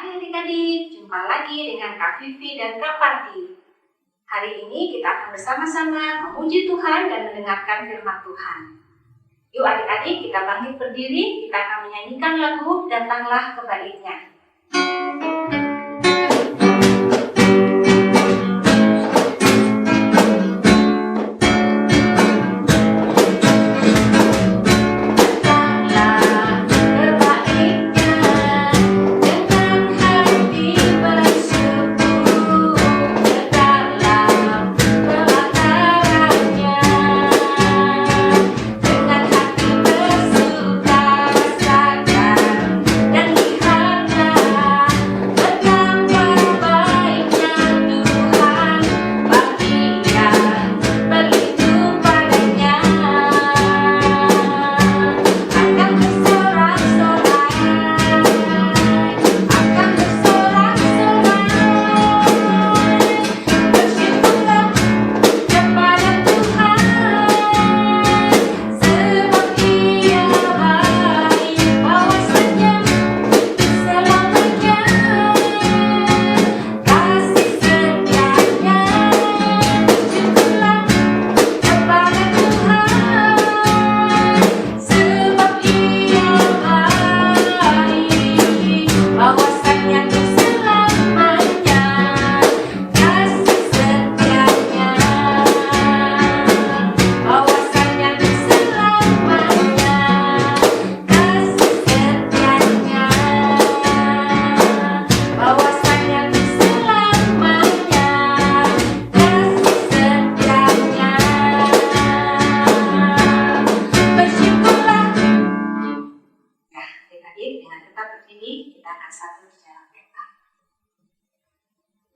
Adik-adik, jumpa lagi dengan Kak Vivi dan Kak Parti. Hari ini kita akan bersama-sama memuji Tuhan dan mendengarkan firman Tuhan. Yuk adik-adik, kita bangkit berdiri, kita akan menyanyikan lagu Datanglah Kebaliknya.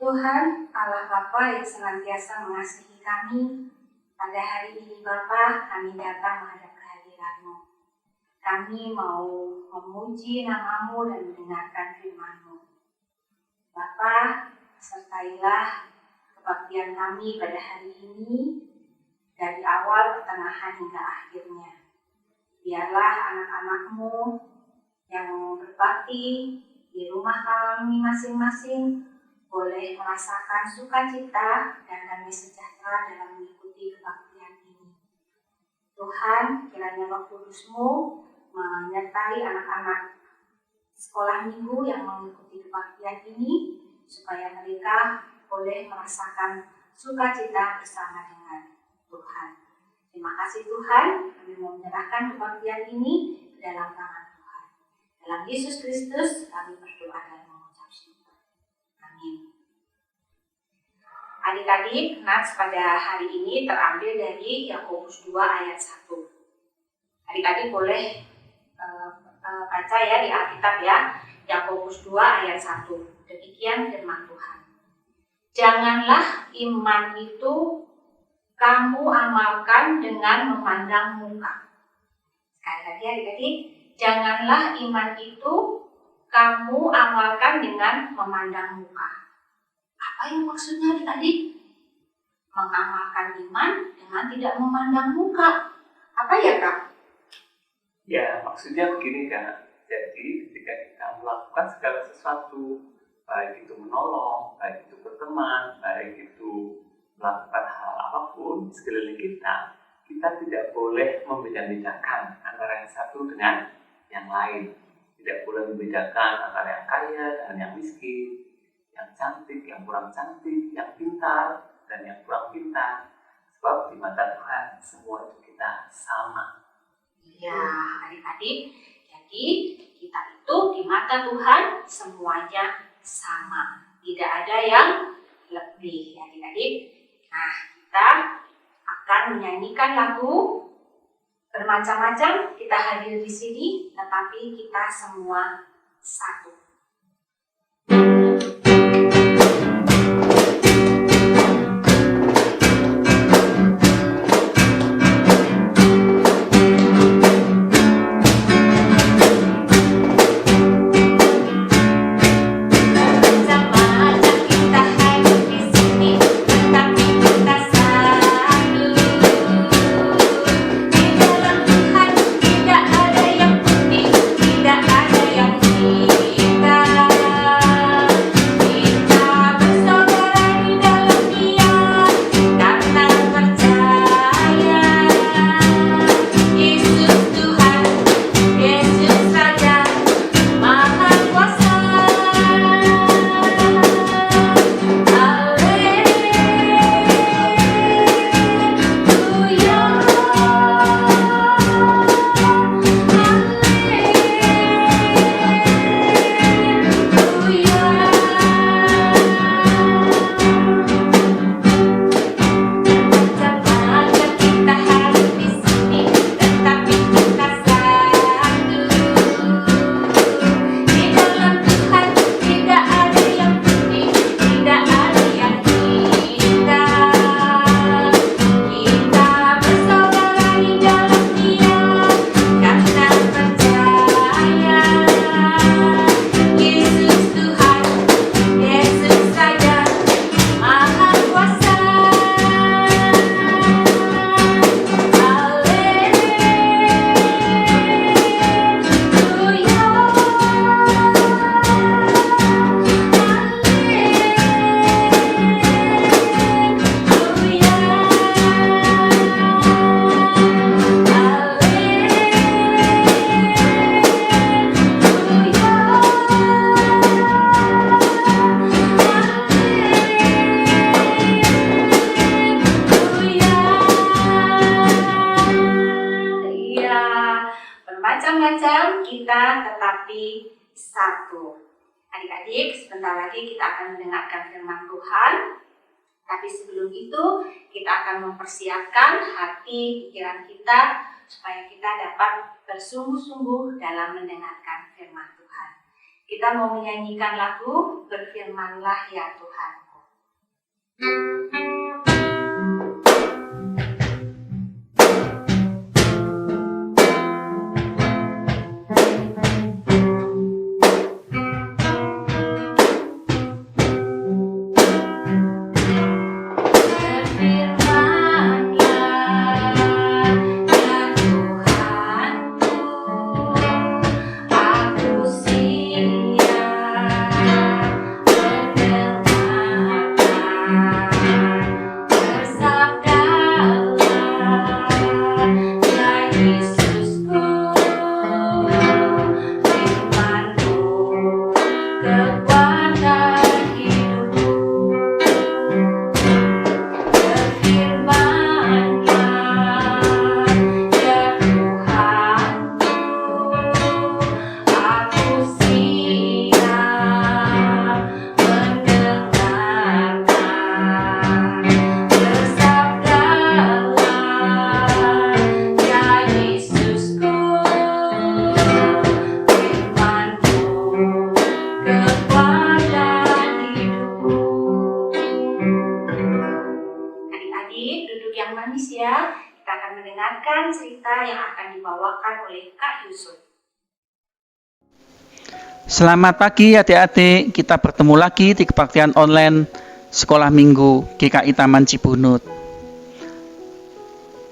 Tuhan, Allah Bapa yang senantiasa mengasihi kami, pada hari ini Bapa, kami datang menghadap kehadiran-Mu. Kami mau memuji nama-Mu dan mendengarkan firman-Mu. Bapa, sertailah kebaktian kami pada hari ini, dari awal, pertengahan hingga akhirnya. Biarlah anak-anak-Mu yang berbakti di rumah kami masing-masing boleh merasakan sukacita dan damai sejahtera dalam mengikuti kebaktian ini. Tuhan, kiranya Roh Kudus-Mu menyertai anak-anak sekolah minggu yang mengikuti kebaktian ini, supaya mereka boleh merasakan sukacita bersama dengan Tuhan. Terima kasih Tuhan, kami mau menyerahkan kebaktian ini ke dalam tangan Tuhan. Dalam Yesus Kristus kami berdoa dan mengucap syukur. Amin. Adik-adik, nats pada hari ini terambil dari Yakobus 2 ayat 1. Adik-adik boleh baca ya di Alkitab ya, Yakobus 2 ayat 1. Demikian firman Tuhan. Janganlah iman itu kamu amalkan dengan memandang muka. Sekali lagi adik-adik, janganlah iman itu kamu amalkan dengan memandang muka. Apa yang maksudnya adik-adik? Mengamalkan iman dengan tidak memandang muka. Apa ya Kak? Ya, maksudnya begini Kak. Jadi ketika kita melakukan segala sesuatu, baik itu menolong, baik itu berteman, baik itu melakukan hal apapun di sekeliling kita, kita tidak boleh membeda-bedakan antara yang satu dengan yang lain. Tidak boleh membedakan antara yang kaya dan yang miskin, yang cantik, yang kurang cantik, yang pintar, dan yang kurang pintar. Sebab di mata Tuhan semua itu kita sama. Ya, adik-adik, jadi kita itu di mata Tuhan semuanya sama. Tidak ada yang lebih, adik-adik. Nah, kita akan menyanyikan lagu bermacam-macam. Kita hadir di sini, tetapi kita semua satu. Bermacam-macam kita tetapi satu. Adik-adik, sebentar lagi kita akan mendengarkan firman Tuhan. Tapi sebelum itu, kita akan mempersiapkan hati, pikiran kita supaya kita dapat bersungguh-sungguh dalam mendengarkan firman Tuhan. Kita mau menyanyikan lagu Berfirmanlah ya Tuhanku. Kita akan mendengarkan cerita yang akan dibawakan oleh Kak Yusuf. Selamat pagi adik-adik, kita bertemu lagi di kebaktian online Sekolah Minggu GKI Taman Cibunut.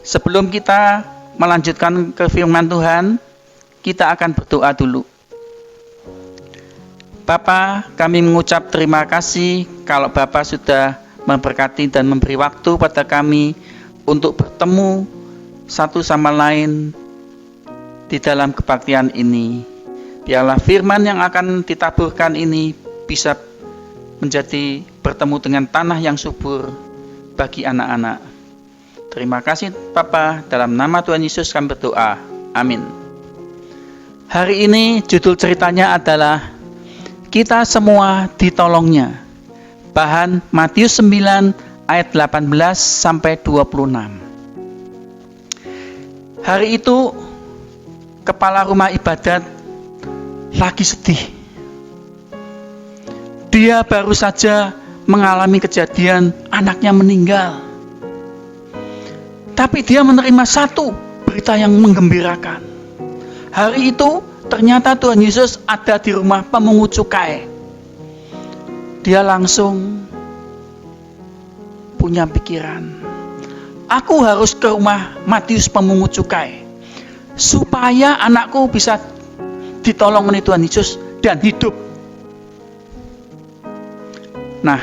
Sebelum kita melanjutkan ke firman Tuhan, kita akan berdoa dulu. Bapa, kami mengucap terima kasih kalau Bapa sudah memberkati dan memberi waktu pada kami untuk bertemu satu sama lain di dalam kebaktian ini. Biarlah firman yang akan ditaburkan ini bisa menjadi bertemu dengan tanah yang subur bagi anak-anak. Terima kasih Bapa, dalam nama Tuhan Yesus kami berdoa. Amin. Hari ini judul ceritanya adalah Kita Semua Ditolongnya. Bahan Matius 9 ayat 18 sampai 26. Hari itu kepala rumah ibadat lagi sedih. Dia baru saja mengalami kejadian anaknya meninggal. Tapi dia menerima satu berita yang menggembirakan. Hari itu ternyata Tuhan Yesus ada di rumah pemungut cukai. Dia langsung punya pikiran, aku harus ke rumah Matius pemungut cukai supaya anakku bisa ditolong oleh Tuhan Yesus dan hidup. Nah,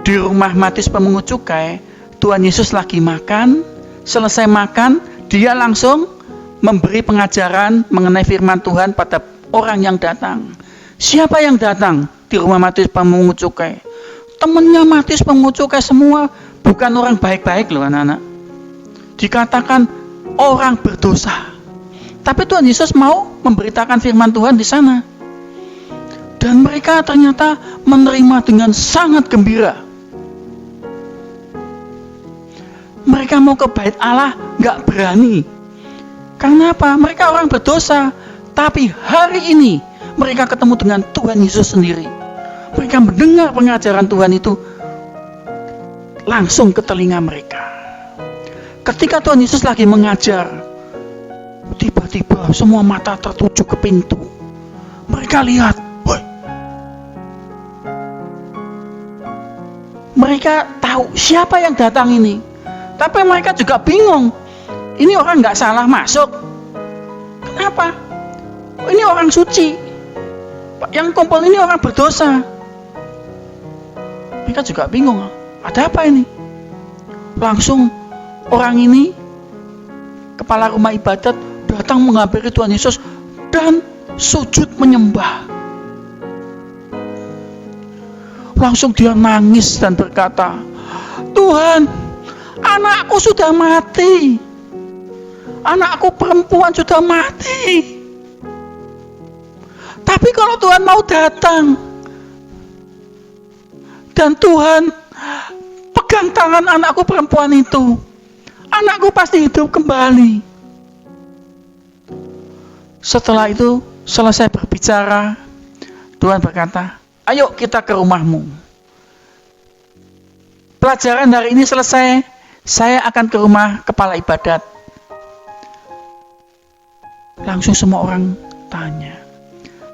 di rumah Matius pemungut cukai, Tuhan Yesus lagi makan. Selesai makan, dia langsung memberi pengajaran mengenai firman Tuhan pada orang yang datang. Siapa yang datang di rumah Matius pemungut cukai? Temannya Matius pemungut cukai semua, bukan orang baik-baik loh anak-anak. Dikatakan orang berdosa. Tapi Tuhan Yesus mau memberitakan firman Tuhan di sana. Dan mereka ternyata menerima dengan sangat gembira. Mereka mau ke bait Allah gak berani. Karena apa? Mereka orang berdosa. Tapi hari ini mereka ketemu dengan Tuhan Yesus sendiri. Mereka mendengar pengajaran Tuhan itu langsung ke telinga mereka. Ketika Tuhan Yesus lagi mengajar, tiba-tiba semua mata tertuju ke pintu. Mereka lihat, woi. Mereka tahu siapa yang datang ini. Tapi mereka juga bingung. Ini orang nggak salah masuk. Kenapa? Ini orang suci. Yang kumpul ini orang berdosa. Mereka juga bingung. Ada apa ini? Langsung orang ini, kepala rumah ibadat, datang menghampiri Tuhan Yesus dan sujud menyembah. Langsung dia nangis dan berkata, Tuhan, anakku sudah mati. Anakku perempuan sudah mati. Tapi kalau Tuhan mau datang dan Tuhan pegang tangan anakku perempuan itu, anakku pasti hidup kembali. Setelah itu selesai berbicara, Tuhan berkata, ayo kita ke rumahmu. Pelajaran hari ini selesai, saya akan ke rumah kepala ibadat. Langsung semua orang tanya,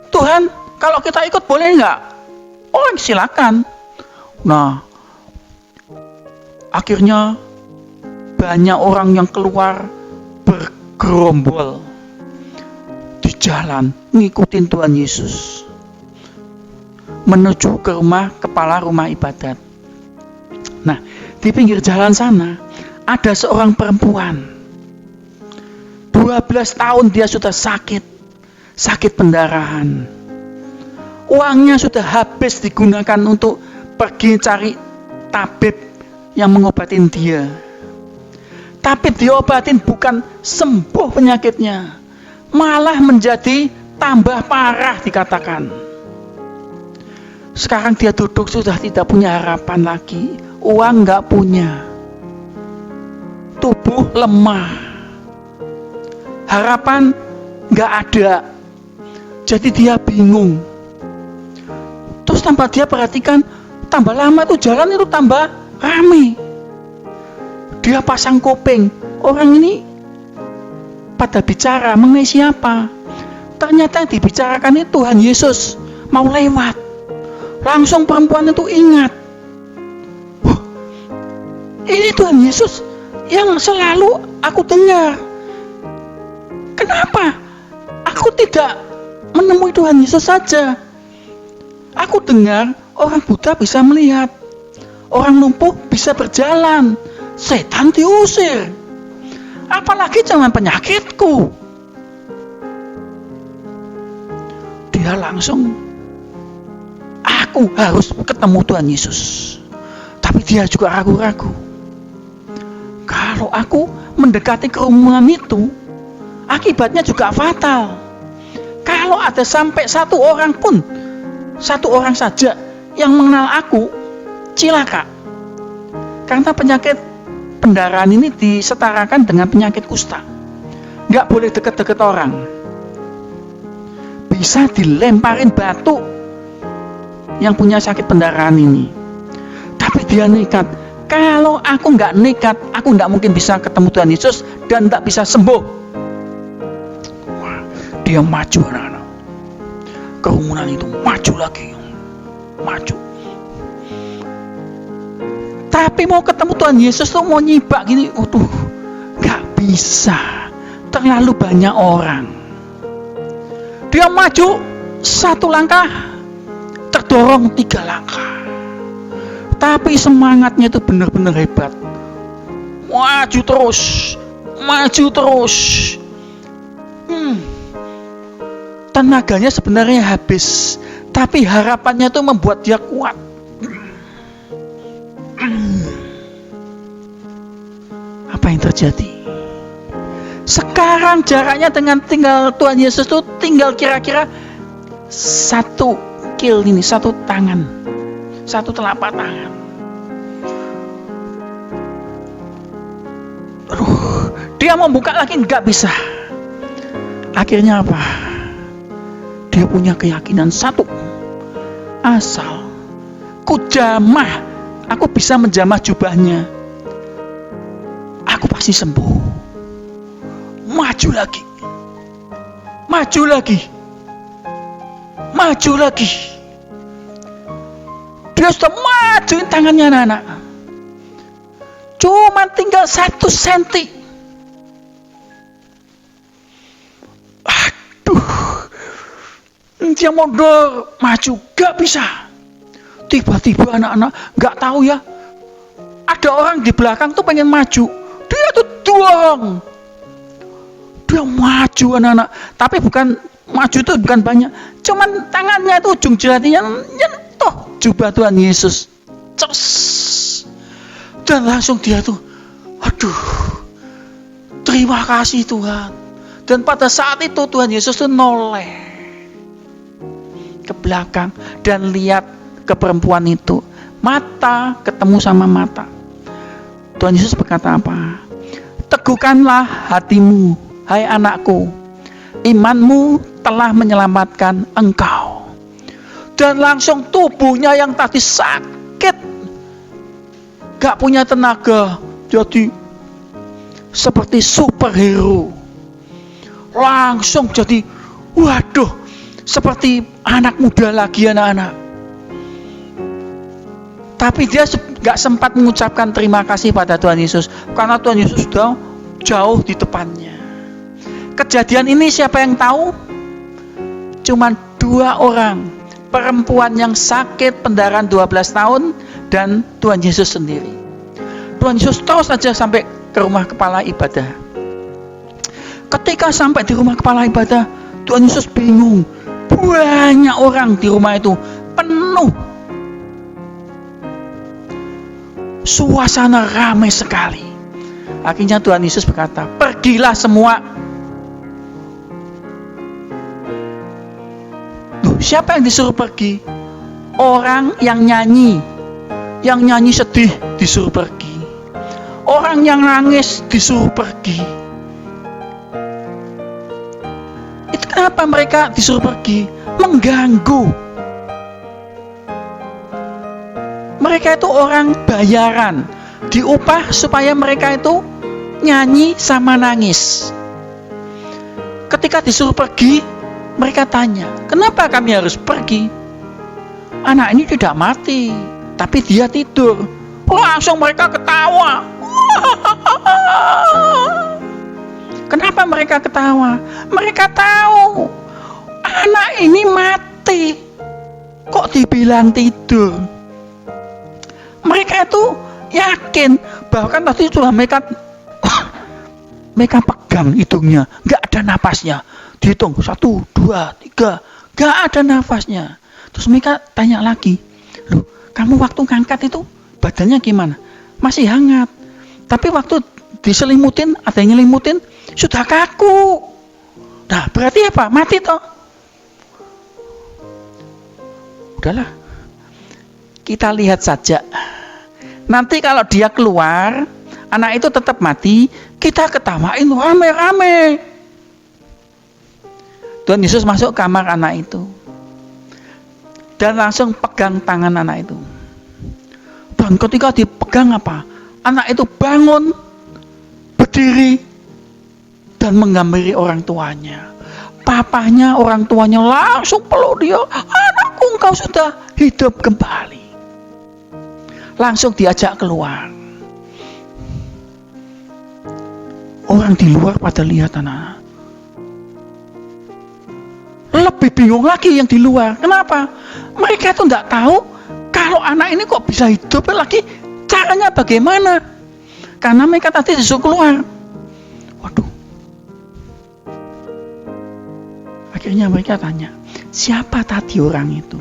Tuhan, kalau kita ikut boleh nggak? Oh, silakan. Nah, akhirnya banyak orang yang keluar bergerombol di jalan ngikutin Tuhan Yesus menuju ke rumah kepala rumah ibadat. Nah, di pinggir jalan sana ada seorang perempuan. 12 tahun dia sudah sakit pendarahan. Uangnya sudah habis digunakan untuk pergi cari tabib yang mengobatin dia. Tapi diobatin bukan sembuh penyakitnya, malah menjadi tambah parah dikatakan. Sekarang dia duduk sudah tidak punya harapan lagi. Uang gak punya, tubuh lemah, harapan gak ada. Jadi dia bingung. Terus tanpa dia perhatikan, tambah lama tuh jalan itu tambah rame. Dia pasang kuping. Orang ini pada bicara mengenai siapa? Ternyata yang dibicarakan itu Tuhan Yesus mau lewat. Langsung perempuan itu ingat, ini Tuhan Yesus yang selalu aku dengar. Kenapa aku tidak menemui Tuhan Yesus saja? Aku dengar orang buta bisa melihat, orang lumpuh bisa berjalan, setan diusir. Apalagi zaman penyakitku. Dia langsung, aku harus ketemu Tuhan Yesus. Tapi dia juga ragu-ragu. kalau aku mendekati kerumunan itu, akibatnya juga fatal. Kalau ada sampai satu orang saja yang mengenal aku, cilaka. Karena penyakit pendarahan ini disetarakan dengan penyakit kusta. Nggak boleh deket-deket orang. Bisa dilemparin batu yang punya sakit pendarahan ini. Tapi dia nekat. Kalau aku nggak nekat, aku nggak mungkin bisa ketemu Tuhan Yesus dan nggak bisa sembuh. Wah, dia maju anak-anak. Kerumunan itu maju lagi, maju. Tapi mau ketemu Tuhan Yesus tuh mau nyibak gini, waduh, nggak bisa. Terlalu banyak orang. Dia maju 1 langkah, terdorong 3 langkah. Tapi semangatnya itu benar-benar hebat. Maju terus, maju terus. Tenaganya sebenarnya habis, tapi harapannya itu membuat dia kuat. Apa yang terjadi? Sekarang jaraknya dengan tinggal Tuhan Yesus itu tinggal kira-kira 1 kil ini, 1 tangan, 1 telapak tangan. Dia mau buka lagi nggak bisa. Akhirnya apa? Dia punya keyakinan satu, asal aku bisa menjamah jubahnya, aku pasti sembuh. Maju lagi, maju lagi, maju lagi. Dia sudah majuin tangannya anak-anak. Cuma tinggal 1 senti. Dia mundur, maju, gak bisa. Tiba-tiba anak-anak gak tahu ya, ada orang di belakang tuh pengen maju, dia tuh dorong. Dia maju anak-anak, tapi maju itu bukan banyak, cuman tangannya itu ujung jarinya nyentuh jubah Tuhan Yesus. Cus. Dan langsung dia tuh, aduh, terima kasih Tuhan. Dan pada saat itu Tuhan Yesus tuh noleh ke belakang dan lihat ke perempuan itu, mata ketemu sama mata. Tuhan Yesus berkata apa? Teguhkanlah hatimu, hai anakku, imanmu telah menyelamatkan engkau. Dan langsung tubuhnya yang tadi sakit, gak punya tenaga, jadi seperti superhero. Langsung jadi, waduh, seperti anak muda lagi anak-anak. Tapi dia gak sempat mengucapkan terima kasih pada Tuhan Yesus, karena Tuhan Yesus sudah jauh di depannya. Kejadian ini siapa yang tahu? Cuman 2 orang, perempuan yang sakit pendarahan 12 tahun dan Tuhan Yesus sendiri. Tuhan Yesus terus saja sampai ke rumah kepala ibadah. Ketika sampai di rumah kepala ibadah, Tuhan Yesus bingung. Banyak orang di rumah itu, penuh. Suasana ramai sekali. Akhirnya Tuhan Yesus berkata, pergilah semua. Siapa yang disuruh pergi? Orang yang nyanyi sedih disuruh pergi. Orang yang nangis disuruh pergi. Itu kenapa mereka disuruh pergi? Mengganggu. Mereka itu orang bayaran, diupah supaya mereka itu nyanyi sama nangis. Ketika disuruh pergi, mereka tanya, kenapa kami harus pergi? Anak ini tidak mati, tapi dia tidur. Langsung mereka ketawa. Kenapa mereka ketawa? Mereka tahu anak ini mati, kok dibilang tidur. Mereka itu yakin, bahkan tadi sudah mereka pegang hidungnya, nggak ada napasnya. Dihitung 1, 2, 3, nggak ada nafasnya. Terus mereka tanya lagi, loh, kamu waktu ngangkat itu badannya gimana? Masih hangat. Tapi waktu diselimutin, ada yang nyelimutin, sudah kaku. Nah, berarti apa? Mati toh. Udahlah, kita lihat saja. Nanti kalau dia keluar, anak itu tetap mati, kita ketawain rame-rame. Tuhan Yesus masuk kamar anak itu dan langsung pegang tangan anak itu. Dan ketika dipegang apa? Anak itu bangun, berdiri, dan menghampiri orang tuanya. Papanya, orang tuanya langsung peluk dia. Anakku, engkau sudah hidup kembali. Langsung diajak keluar. Orang di luar pada lihat anak. Lebih bingung lagi yang di luar. Kenapa? Mereka itu tidak tahu kalau anak ini kok bisa hidup lagi, caranya bagaimana? Karena mereka tadi disuruh keluar. Waduh. Akhirnya mereka tanya, siapa tadi orang itu?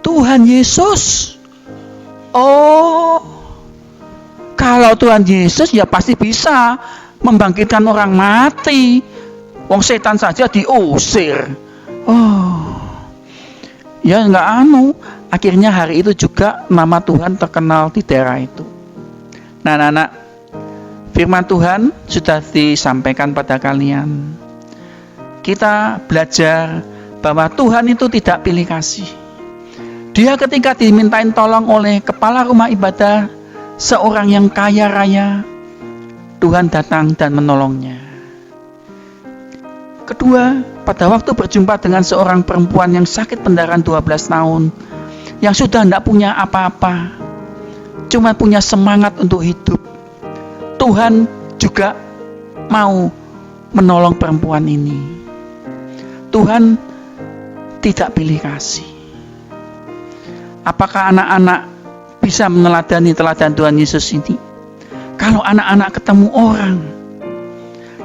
Tuhan Yesus. Oh, kalau Tuhan Yesus ya pasti bisa membangkitkan orang mati. Wong setan saja diusir. Oh, ya nggak Akhirnya hari itu juga nama Tuhan terkenal di daerah itu. Nah, anak-anak, firman Tuhan sudah disampaikan pada kalian. Kita belajar bahwa Tuhan itu tidak pilih kasih. Dia ketika dimintain tolong oleh kepala rumah ibadah, seorang yang kaya raya, Tuhan datang dan menolongnya. Kedua, pada waktu berjumpa dengan seorang perempuan yang sakit pendarahan 12 tahun, yang sudah tidak punya apa-apa, cuma punya semangat untuk hidup, Tuhan juga mau menolong perempuan ini. Tuhan tidak pilih kasih. Apakah anak-anak bisa meneladani teladan Tuhan Yesus ini? Kalau anak-anak ketemu orang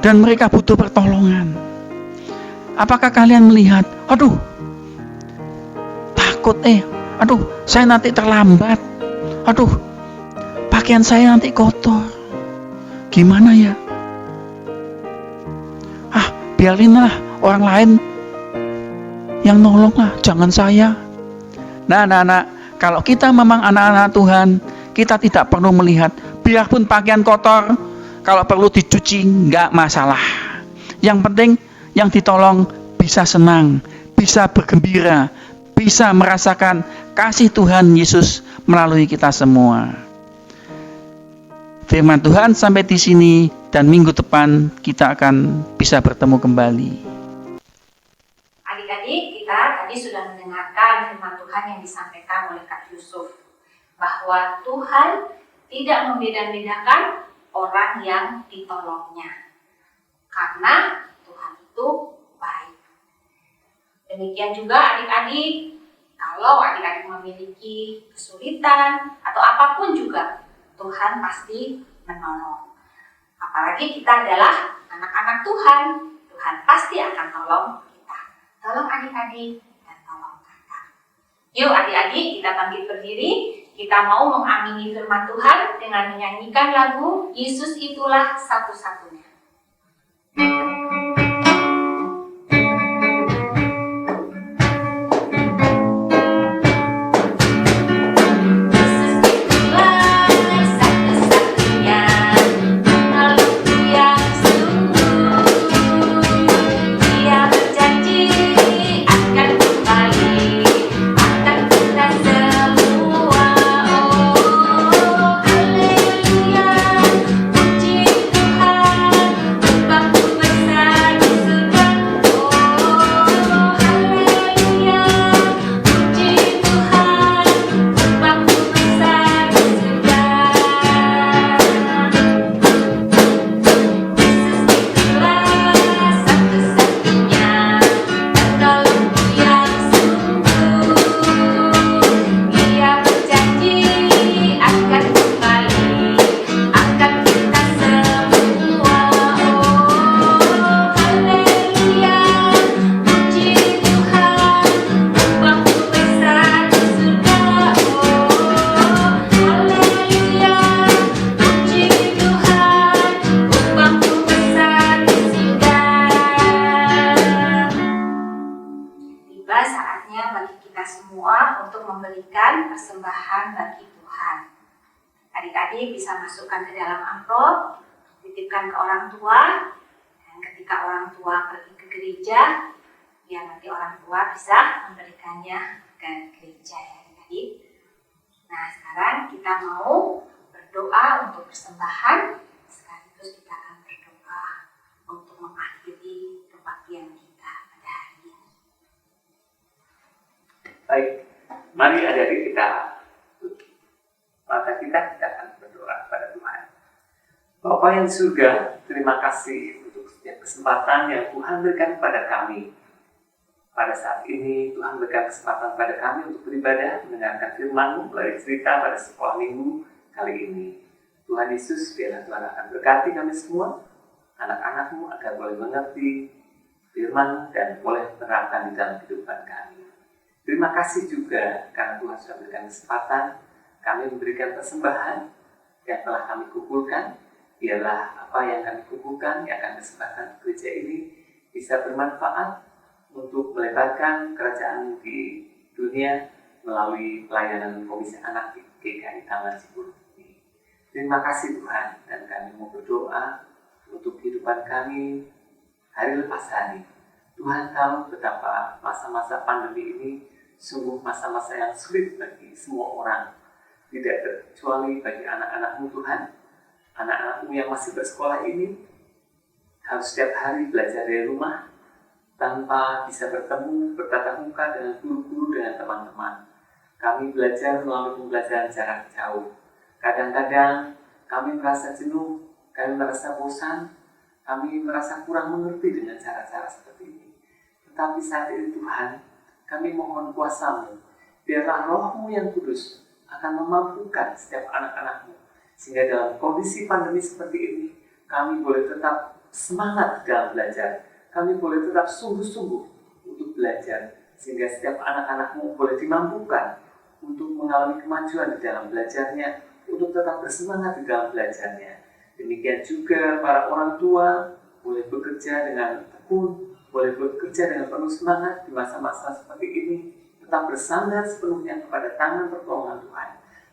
dan mereka butuh pertolongan, apakah kalian melihat, aduh, takut aduh, saya nanti terlambat, aduh, pakaian saya nanti kotor, gimana ya? Biarinlah orang lain yang nolong lah, jangan saya. Nah, anak-anak, kalau kita memang anak-anak Tuhan, kita tidak perlu melihat, biarpun pakaian kotor, kalau perlu dicuci, nggak masalah. Yang penting, yang ditolong bisa senang, bisa bergembira, bisa merasakan kasih Tuhan Yesus melalui kita semua. Firman Tuhan sampai di sini, dan minggu depan kita akan bisa bertemu kembali. Adik-adik, kita tadi sudah mendengarkan firman Tuhan yang disampaikan oleh Kak Yusuf, bahwa Tuhan tidak membeda-bedakan orang yang ditolongnya, karena Tuhan itu baik. Demikian juga adik-adik, kalau adik-adik memiliki kesulitan atau apapun juga, Tuhan pasti menolong. Apalagi kita adalah anak-anak Tuhan, Tuhan pasti akan tolong kita. Tolong adik-adik dan tolong kakak. Yuk adik-adik, kita bangkit berdiri. Kita mau mengamini firman Tuhan dengan menyanyikan lagu Yesus Itulah Satu-Satunya. Besar bagi kita semua untuk memberikan persembahan bagi Tuhan. Adik-adik bisa masukkan ke dalam amplop, titipkan ke orang tua, dan ketika orang tua pergi ke gereja, biar nanti orang tua bisa memberikannya ke gereja ya adik-adik. Nah sekarang kita mau berdoa untuk persembahan, sekaligus kita akan berdoa untuk mengakhiri kebaktian kita pada hari ini. Baik, mari adik-adik kita tutup mata kita akan berdoa kepada Tuhan. Bapa yang di surga, terima kasih untuk setiap kesempatan yang Tuhan berikan kepada kami. Pada saat ini Tuhan berikan kesempatan pada kami untuk beribadah, mendengarkan firman-Mu melalui cerita pada sekolah minggu kali ini. Tuhan Yesus, biarlah Tuhan akan berkati kami semua, anak-anak-Mu agar boleh mengerti firman dan boleh menerapkan di dalam kehidupan kami. Terima kasih juga karena Tuhan sudah berikan kesempatan kami memberikan persembahan yang telah kami kumpulkan. Biarlah apa yang kami kumpulkan yang akan kesempatan gereja ini bisa bermanfaat untuk melebarkan kerajaan di dunia melalui pelayanan Komisi Anak di GKI Taman Cipulut ini. Terima kasih Tuhan, dan kami mau berdoa untuk kehidupan kami hari lepas hari. Tuhan tahu betapa masa-masa pandemi ini sungguh masa-masa yang sulit bagi semua orang, tidak terkecuali bagi anak-anak-Mu Tuhan. Anak-anak-Mu yang masih bersekolah ini harus setiap hari belajar dari rumah, tanpa bisa bertemu, bertatap muka dengan guru-guru, dengan teman-teman. Kami belajar melalui pembelajaran jarak jauh. Kadang-kadang kami merasa jenuh, kami merasa bosan, kami merasa kurang mengerti dengan cara-cara seperti ini. Tetapi saat ini Tuhan, kami mohon kuasa-Mu, biarlah Roh-Mu yang kudus akan memampukan setiap anak-anak-Mu, sehingga dalam kondisi pandemi seperti ini, kami boleh tetap semangat dalam belajar. Kami boleh tetap sungguh-sungguh untuk belajar, sehingga setiap anak-anak-Mu boleh dimampukan untuk mengalami kemajuan di dalam belajarnya, untuk tetap bersemangat di dalam belajarnya. Demikian juga para orang tua boleh bekerja dengan tekun, boleh bekerja dengan penuh semangat di masa-masa seperti ini, tetap bersandar sepenuhnya kepada tangan pertolongan Tuhan.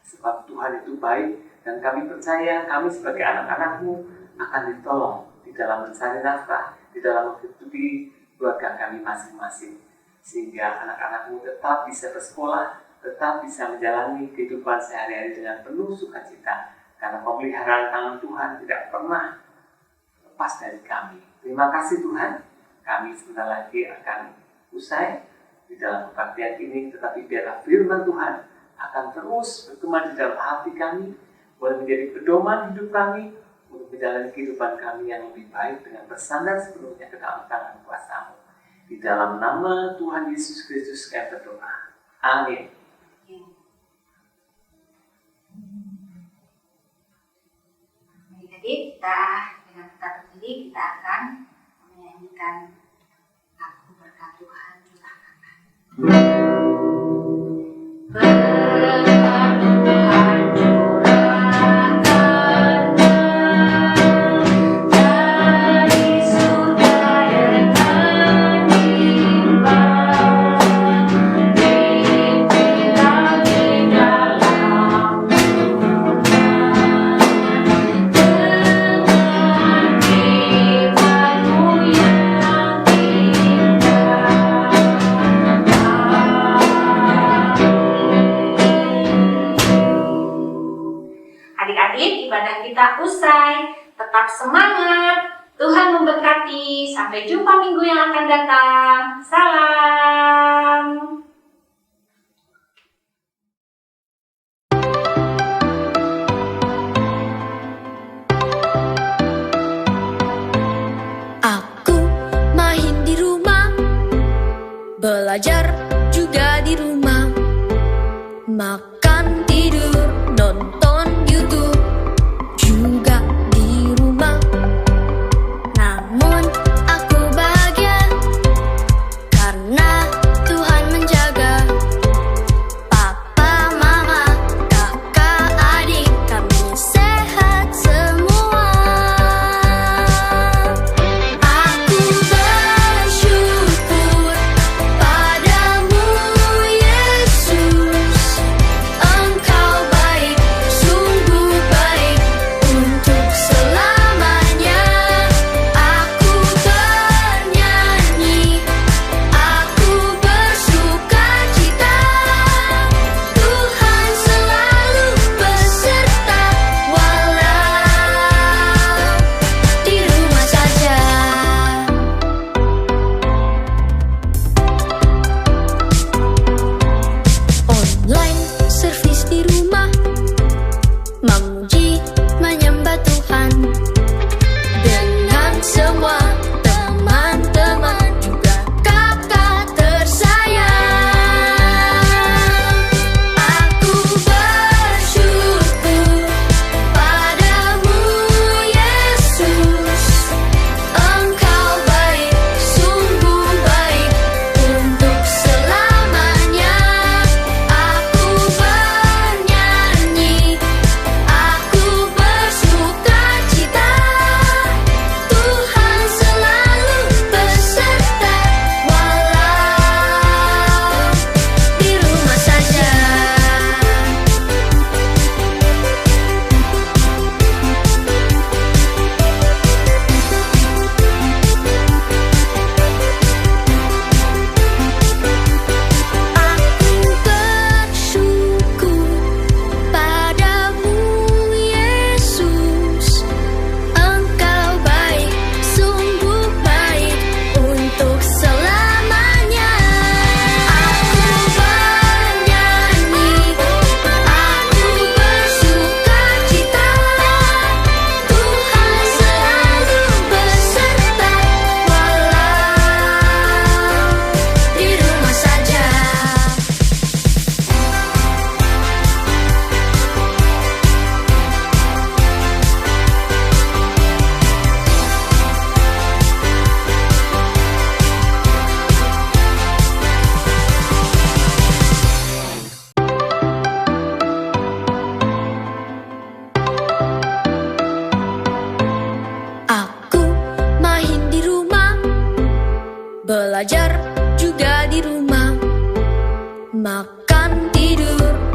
Sebab Tuhan itu baik, dan kami percaya kami sebagai anak-anak-Mu akan ditolong di dalam mencari nafkah, di dalam menghidupi keluarga kami masing-masing, sehingga anak-anak-Mu tetap bisa bersekolah, tetap bisa menjalani kehidupan sehari-hari dengan penuh sukacita, karena pemeliharaan tangan Tuhan tidak pernah lepas dari kami. Terima kasih Tuhan, kami sebentar lagi akan usai di dalam kebaktian ini, tetapi biarlah firman Tuhan akan terus bergema di dalam hati kami, boleh menjadi pedoman hidup kami, untuk menjalani kehidupan kami yang lebih baik dengan bersandar sepenuhnya ke dalam tangan kuasa-Mu. Di dalam nama Tuhan Yesus Kristus kami berdoa. Amin. Jadi kita dengan tetap berdiri, kita akan menyanyikan lagu berkat Tuhan curahkan. Berkat Tuhan curahkan dari surga dengan limpah, dibilang di dalam Adik-adik, ibadah kita usai. Tetap semangat. Tuhan memberkati. Sampai jumpa minggu yang akan datang. Salam. Aku main di rumah, belajar juga di rumah, makan, tidur, nonton YouTube juga di rumah. Namun aku bahagia karena Tuhan menjaga belajar juga di rumah, makan tidur